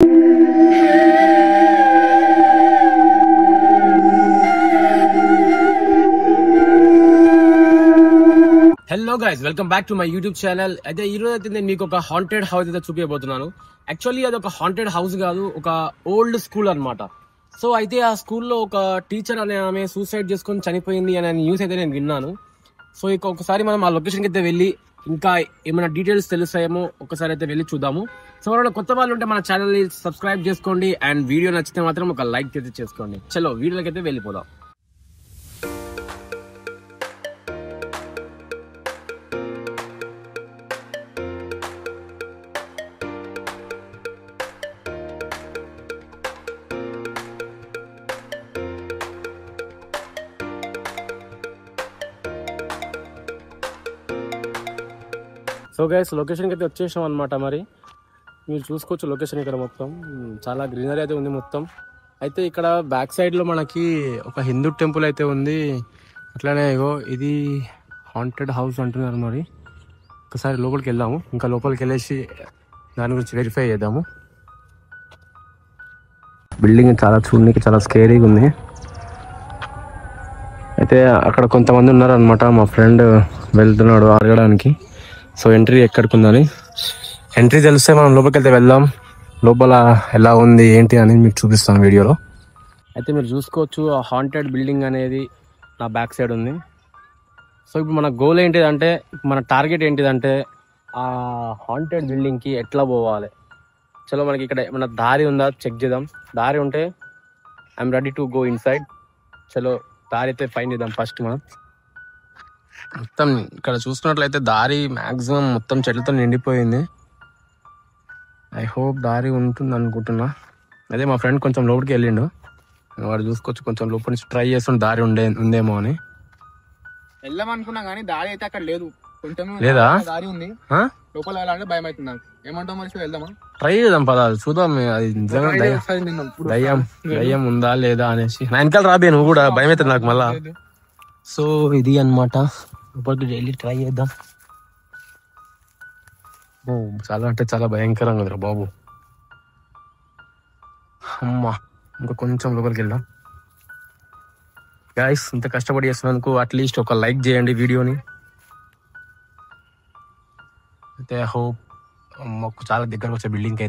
Hello guys, welcome back to my YouTube channel. అయితే ఈ రోజు అయితే నేను మీకు ఒక హాంటెడ్ హౌస్ అయితే చూపించబోతున్నాను. యాక్చువల్లీ అది ఒక హాంటెడ్ హౌస్ కాదు, ఒక ఓల్డ్ స్కూల్ అన్నమాట. సో అయితే ఆ స్కూల్లో ఒక టీచర్ అనే ఆమె సూసైడ్ చేసుకొని చనిపోయింది అనే న్యూస్ అయితే నేను విన్నాను. సో ఇక ఒకసారి మనం ఆ లొకేషన్కి అయితే వెళ్ళి ఇంకా ఏమైనా డీటెయిల్స్ తెలుస్తాయేమో ఒకసారి అయితే వెళ్ళి చూద్దాము. సో ఎవరైనా కొత్త వాళ్ళు ఉంటే మన ఛానల్ని సబ్స్క్రైబ్ చేసుకోండి అండ్ వీడియో నచ్చితే మాత్రం ఒక లైక్ అయితే చేసుకోండి. చలో వీడియోలకి అయితే వెళ్ళిపోదాం. సో గైస్, లొకేషన్కి అయితే వచ్చేసాం అనమాట. మరి మీరు చూసుకోవచ్చు లొకేషన్ ఇక్కడ మొత్తం చాలా గ్రీనరీ అయితే ఉంది మొత్తం. అయితే ఇక్కడ బ్యాక్ సైడ్లో మనకి ఒక హిందూ టెంపుల్ అయితే ఉంది. అట్లానే ఇగో ఇది హాంటెడ్ హౌస్ అంటున్నారు. మరి ఒకసారి లోపలికి వెళ్దాము, ఇంకా లోపలికి వెళ్ళేసి దాని గురించి వెరిఫై చేద్దాము. బిల్డింగ్ చాలా చూడడానికి చాలా స్కేరీగా ఉంది. అయితే అక్కడ కొంతమంది ఉన్నారనమాట. మా ఫ్రెండ్ వెళ్తున్నాడు అడగడానికి. సో ఎంట్రీ ఎక్కడికి ఉందని ఎంట్రీ తెలిస్తే మనం లోపలికి వెళ్తే వెళ్దాం. లోపల ఎలా ఉంది ఏంటి అనేది మీకు చూపిస్తాను వీడియోలో. అయితే మీరు చూసుకోవచ్చు ఆ హాంటెడ్ బిల్డింగ్ అనేది నా బ్యాక్ సైడ్ ఉంది. సో ఇప్పుడు మన గోల్ ఏంటిదంటే, మన టార్గెట్ ఏంటిదంటే ఆ హాంటెడ్ బిల్డింగ్కి ఎట్లా పోవాలి. చలో మనకి ఇక్కడ మన దారి ఉందా చెక్ చేద్దాం. దారి ఉంటే I'm ready to go inside. చలో దారి అయితే ఫైండ్ చేద్దాం. ఫస్ట్ మనం మొత్తం ఇక్కడ చూసుకున్నట్లయితే దారి మ్యాక్సిమం మొత్తం చెట్లతో నిండిపోయింది. ఐ హోప్ దారి ఉంటుంది అనుకుంటున్నా. అదే మా ఫ్రెండ్ కొంచెం లోపలికి వెళ్ళిండు, వాడు చూసుకోవచ్చు కొంచెం లోపల నుంచి ట్రై చేస్తుండే దారి ఉందేమో అని. వెళ్ళామనుకున్నా కానీ దారి అయితే అక్కడ లేదు. కొంచెం లేదా దారి ఉంది, లోపల వెళ్ళాలంటే భయం అవుతుంది నాకు. ఏమంటావు మరి, వెళ్దామా? ట్రై చేద్దాం పదా, చూద్దాం. అది నిజంగా దయ్యం ఉందా లేదా అనేసి. నా వెనకాల రాబే, నువ్వు కూడా భయం అవుతుంది నాకు మళ్ళా. సో ఇది అన్నమాట, లోపలికి డైలీ ట్రై చేద్దాం. ఓ చాలా అంటే చాలా భయంకరంగా ఉంది బాబు. అమ్మా ఇంకా కొంచెం లోపలికి వెళ్దాం. గైస్, ఇంత కష్టపడి చేస్తున్నందుకు అట్లీస్ట్ ఒక లైక్ చేయండి వీడియోని. అయితే హోప్ చాలా దగ్గరకు వచ్చే బిల్డింగ్కి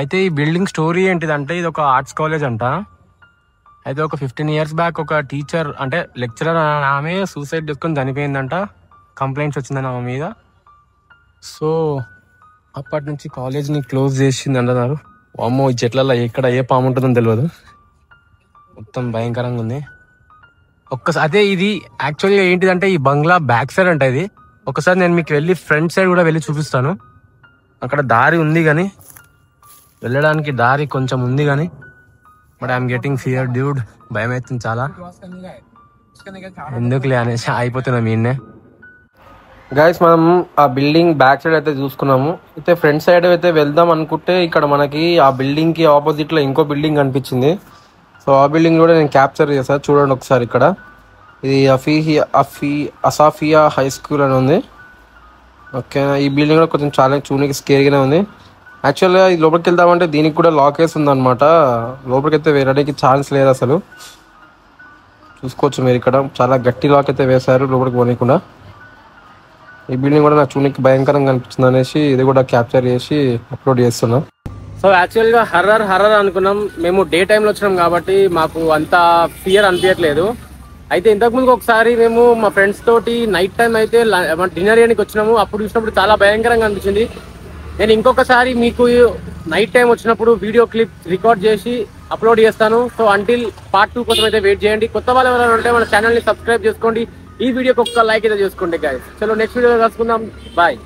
అయితే ఈ బిల్డింగ్ స్టోరీ ఏంటిదంటే, ఇది ఒక ఆర్ట్స్ కాలేజ్ అంట. అయితే ఒక 15 years బ్యాక్ ఒక టీచర్ అంటే లెక్చరర్ ఆమె సూసైడ్ చేసుకొని చనిపోయిందంట. కంప్లైంట్స్ వచ్చిందని ఆమె మీద. సో అప్పటి నుంచి కాలేజ్ని క్లోజ్ చేసింది అంటున్నారు. అమ్మో, ఈ చెట్లలో ఎక్కడ ఏ పాము ఉంటుందో తెలియదు, మొత్తం భయంకరంగా ఉంది. అదే ఇది యాక్చువల్గా ఏంటిదంటే ఈ బంగ్లా బ్యాక్ సైడ్ అంటే ఇది. ఒకసారి నేను మీకు వెళ్ళి ఫ్రంట్ సైడ్ కూడా వెళ్ళి చూపిస్తాను. అక్కడ దారి ఉంది కానీ, వెళ్ళడానికి దారి కొంచెం ఉంది కానీ, but I'm getting fear dude. భయం అవుతుంది చాలా. ఎందుకులే అనేసి అయిపోతున్నాం ఈయన్నే. గైస్, మనం ఆ బిల్డింగ్ బ్యాక్ సైడ్ అయితే చూసుకున్నాము. అయితే ఫ్రంట్ సైడ్ అయితే వెళ్దాం అనుకుంటే ఇక్కడ మనకి ఆ బిల్డింగ్ కి ఆపోజిట్ లో ఇంకో బిల్డింగ్ కనిపించింది. సో ఆ బిల్డింగ్ కూడా నేను క్యాప్చర్ చేశాను, చూడండి ఒకసారి. ఇక్కడ ఇది అసాఫియా హై స్కూల్ అని ఉంది. ఓకే, ఈ బిల్డింగ్ కూడా కొంచెం చాలా చూడడానికి స్కేర్గానే ఉంది. యాక్చువల్గా ఈ లోపలికి వెళ్దామంటే దీనికి కూడా లాక్ వేసి ఉందన్నమాట. లోపలికి అయితే వెళ్ళడానికి ఛాన్స్ లేదు అసలు. చూసుకోవచ్చు మీరు, ఇక్కడ చాలా గట్టి లాక్ అయితే వేశారు లోపలికి పోనీకుండా. ఈ బిల్డింగ్ కూడా నాకు చూడడానికి భయంకరంగా అనిపించింది అనేసి ఇది కూడా క్యాప్చర్ చేసి అప్లోడ్ చేస్తున్నాం. సో యాక్చువల్గా హర్రర్ అనుకున్నాం. మేము డే టైంలో వచ్చినాం కాబట్టి మాకు అంత ఫియర్ అనిపించట్లేదు. అయితే ఇంతకుముందు ఒకసారి మేము మా ఫ్రెండ్స్ తోటి నైట్ టైం అయితే డిన్నర్ చేయడానికి వచ్చినాము. అప్పుడు చూసినప్పుడు చాలా భయంకరంగా అనిపించింది. నేను ఇంకొకసారి మీకు నైట్ టైం వచ్చినప్పుడు వీడియో క్లిప్ రికార్డ్ చేసి అప్లోడ్ చేస్తాను. సో అంటిల్ పార్ట్ 2 కోసం అయితే వెయిట్ చేయండి. కొత్త వాళ్ళు ఎవరైనా ఉంటే మన ఛానల్ని సబ్స్క్రైబ్ చేసుకోండి. ఈ వీడియోకి ఒక్క లైక్ అయితే చేసుకోండి గైస్. చలో నెక్స్ట్ వీడియోలో కలుసుకుందాం. బాయ్.